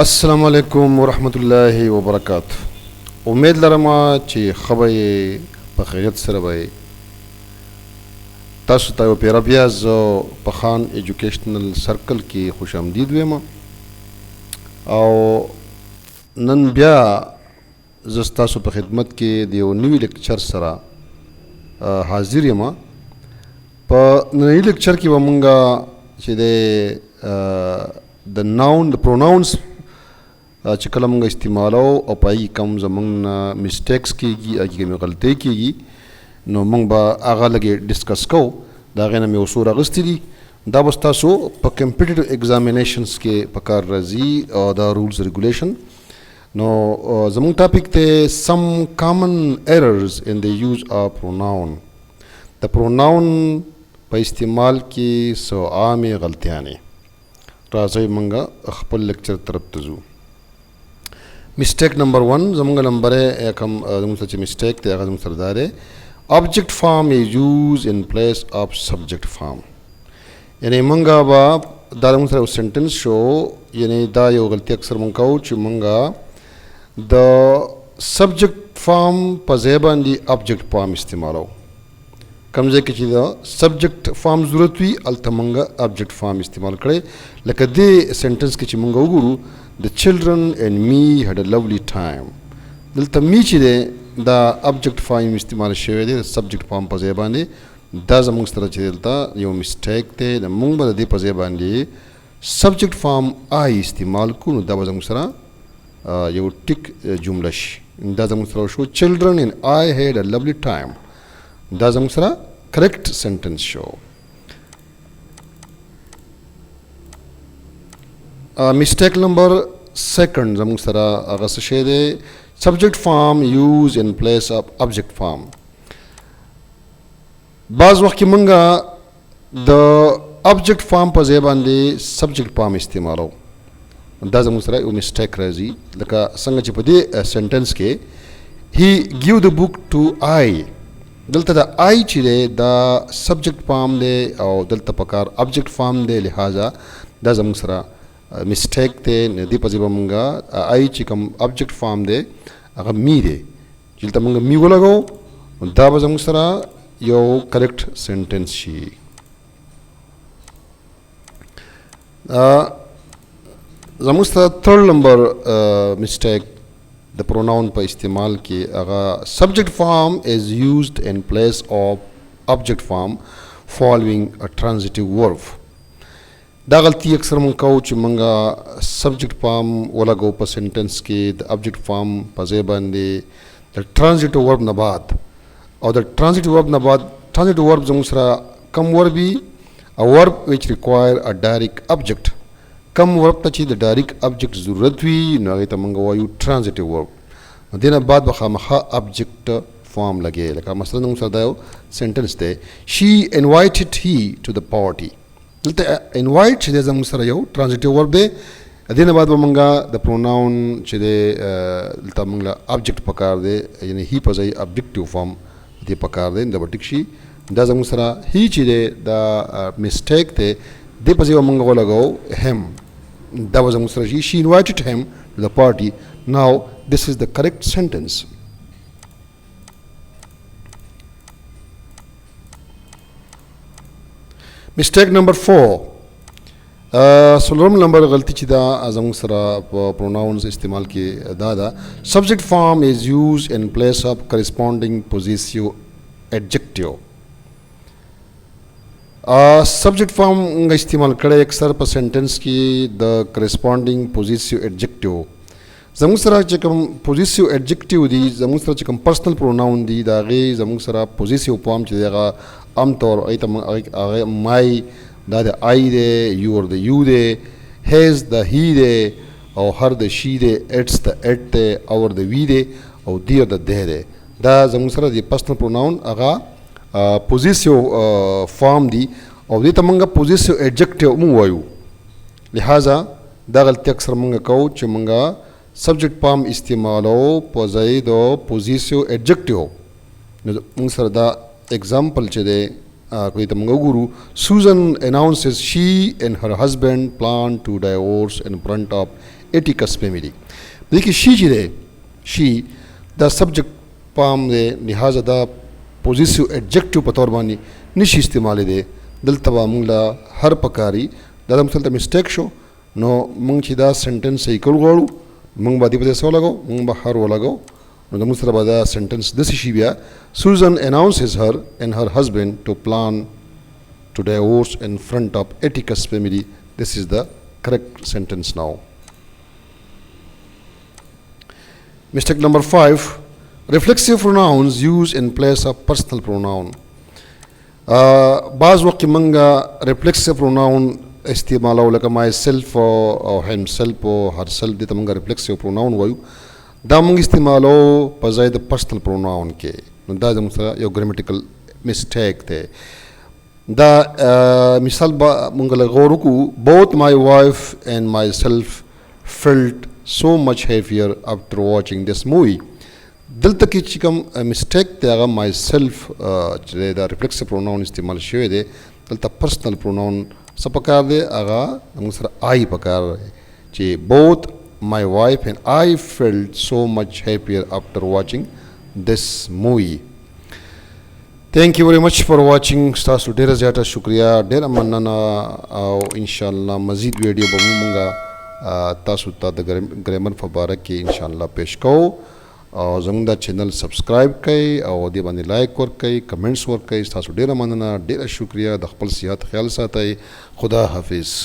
السلام علیکم ورحمۃ اللہ وبرکاتہ. امید لرم چې خبرې په خیریت سره وي. تاسو ته یو پیره بیا زه په خان ایجوکیشنل سرکل کې خوش آمدید ویم او نن بیا زه ستاسو په خدمت کې د یو نوي لیکچر سره حاضر یم. په ننني لیکچر کې به مونږ چې د ناون د پروناونس چې کله مونږ استعمالو او په هغې کم زمونږ نه مسټیکس کېږي، هغې کې مې غلطۍ کېږي، نو مونږ به هغه لږې ډسکس کوو. د هغې نه مې اصول اخیستي دي. دا به ستاسو په کمپیټیټیو ایگزامینیشنز کې په کار راځي او دا رولز ریګولیشن. نو زمونږ ټاپک دی سم کامن ایررز ان د یوز آف پروناون. د پروناون په استعمال کې څو عامې غلطیانې. راځئ مونږ خپل لیکچر طرف ته ځو. مسټیک نمبر 1 زمونږ نمبر کوم زمونږ سره چې مسټیک دی هغه زمونږ سره دا دی object form is used in place of subject form. یعنی مونږ به دا زمونږ سره یو سنټنس شو، یعنی دا یو غلطي اکثر مونږ کوو چې مونږ د سبجیکټ فارم په ځای باندې object فارم استعمالو. کوم ځای کې چې د سبجیکټ فارم ضرورت وي هلته مونږ object فارم استعمال کړی. لکه دې سنټنس کې چې مونږ وګورو The children and me had a lovely time. دلته می چې دی دا object فارم استعمال شوی دی د سبجیکټ فارم په ځای باندې. دا زموږ سره چې دلته یو مسټیک دی. مونږ به د دې په ځای باندې سبجیکټ فارم آی استعمال کړو، نو دا به زموږ سره یو ټیک جمله شي. دا زموږ سره شو children and I had a lovely time. دا زموږ سره کریکټ سنټنس شو. مسټیک نمبر 2 زموږ سره هغه څه شی دی سبجیکټ فارم یوز ان پلیس اف آبجیکټ فارم. بعض وخت کې مونږ د آبجیکټ فارم په ځای باندې سبجیکټ فارم استعمالو. دا زموږ سره یو مسټیک راځي. لکه څنګه چې په دې سنټنس کې هی ګیو د بک ټو آی، دلته د آی چې دی دا سبجیکټ فارم دی او دلته په کار آبجیکټ فارم دی، لہذا دا زموږ سره مسټیک دی. دې په ځای به مونږ آی چې کوم آبجیکټ فارم دی هغه می دی، چې دلته مونږ می ولګو، دا به زموږ سره یو کریکټ سنټنس شي. زموږ سره 3rd نمبر مسټیک د پروناون په استعمال کې هغه سبجیکټ فارم از یوزڈ ان پلیس آف آبجیکټ فارم فالوینګ ا ټرانزټیو ورب. دا غلطي اکثر مونږ کوو چې مونږ سبجیکټ فارم ولګو په سنټنس کې د آبجیکټ فارم په ځای باندې د ټرانزټیو ورب نه بعد، او د ټرانزټیو ورب نه بعد ټرانزټیو ورب زموږ سره کم ورب وي، ا ورب وچ ریکوایر ا ډایرکټ آبجیکټ. کم ورب ته چې د ډایرکټ آبجیکټ ضرورت وي نو هغې ته مونږ وایو ټرانزټیو ورب. دې نه بعد به خامخا آبجیکټ فارم لګي. لکه مثلا زموږ سره دا یو سنټنس دی شي انوایټډ هی ټو د پارټي. دلته انوایټ چې دی زموږ سره یو ټرانزټیو ورب دی. دې نه بعد به مونږ د پروناون چې دی دلته مونږ له آبجیکټ پکار دی، یعنی هی په ځای آبجیکټیو فارم دې پکار دی، دا به ټیک شي. دا زموږ سره هی چې دی دا مسټیک دی، دې په ځای به مونږ ولګو هم. دا به زموږ سره شي شي انوایټډ هم ټو د پارټي. ناو this is the correct sentence. Mistake number 4 څلورم نمبر غلطي چې دا زموږ سره په پروناونز استعمال کې دا ده سبجیکټ فارم از یوز ان پلیس اف کرسپونډنګ پوزیسیو ایڈجیکټیو. سبجیکټ فارم استعمال کړی اکثر په سنټنس کې د کرسپونډنګ پوزیسیو ایڈجیکټیو. زموږ سره چې کوم پوزیسیو ایڈجیکټیو دي، زموږ سره چې کوم پرسنل پروناون دي، د هغې زموږ سره پوزیسیو فارم چې دی هغه عام طور هغه مای دا د آی دی، یور د یو دی، هیز د هی دی، او هر د شي دی، ایټس د ایټ دی، اور د وی دی، او دیر د دی دی. دا زموږ سره د پرسنل پروناون هغه پوزیسیو فارم دي او دې ته مونږ پوزیسیو ایڈجیکټیو مونږ وایو. لہذا دا غلطي اکثر مونږ کوو چې مونږ سبجیکټ فارم استعمالو په ځای د پوزیسیو ایڈجیکټیو. نو مونږ سره دا example چې دی کوئی ته موږ وګورو Susan announces she and her husband plan to divorce in front of Atticus family देखिए शी जी रे she the subject palm दे लिहाजा the positive adjective पतौर बानी निश इस्तेमाल दे दल तबा मुंगला हर पकारी दादा मुसल मिस्टेक शो नो मुंग चिदा सेंटेंस इक्वल गोड़ू मुंग बादी पदे सो लगो मुंग बा हर वो लगो नो द मुसल बादा sentence this Shibiya Susan announces her and her husband to plan to divorce in front of Atticus family. This is the correct sentence now. Mistake number 5. Reflexive pronouns used in place of personal pronoun. बाज़ वक्त मंगा reflexive pronoun इस्तेमाल हो लगा myself or himself or herself दे तमंगा reflexive pronoun वायु दामंग इस्तेमाल हो पजाए द personal pronoun के दा जमुसा यो grammatical mistake थे दा मिसाल मंगल गौरुकु both my wife and myself felt so much happier after watching this movie. दिल तक की चिकम मिस्टेक ते आगा माई सेल्फ चले दा रिफ्लेक्सिव प्रोनाउन इस्तेमाल शुए दे दिल तक पर्सनल प्रोनाउन सब पकार दे आगा नमस्कार आई पकार चे both my wife and I felt so much happier after watching this movie. Thank you very much for watching. स्टार्स डेरा ज़्यादा शुक्रिया डेरा मन्ना और इंशाल्लाह मज़ीद वीडियो बमूंगा तासु ता ग्रामर फबारक के इंशाल्लाह पेश को और ज़ंगदा चैनल सब्सक्राइब कई और दे बाने लाइक वर कई कमेंट्स वर कई तासु डेरा मन्ना डेरा शुक्रिया द खपल सियात ख्याल साथ है खुदा हाफिज़.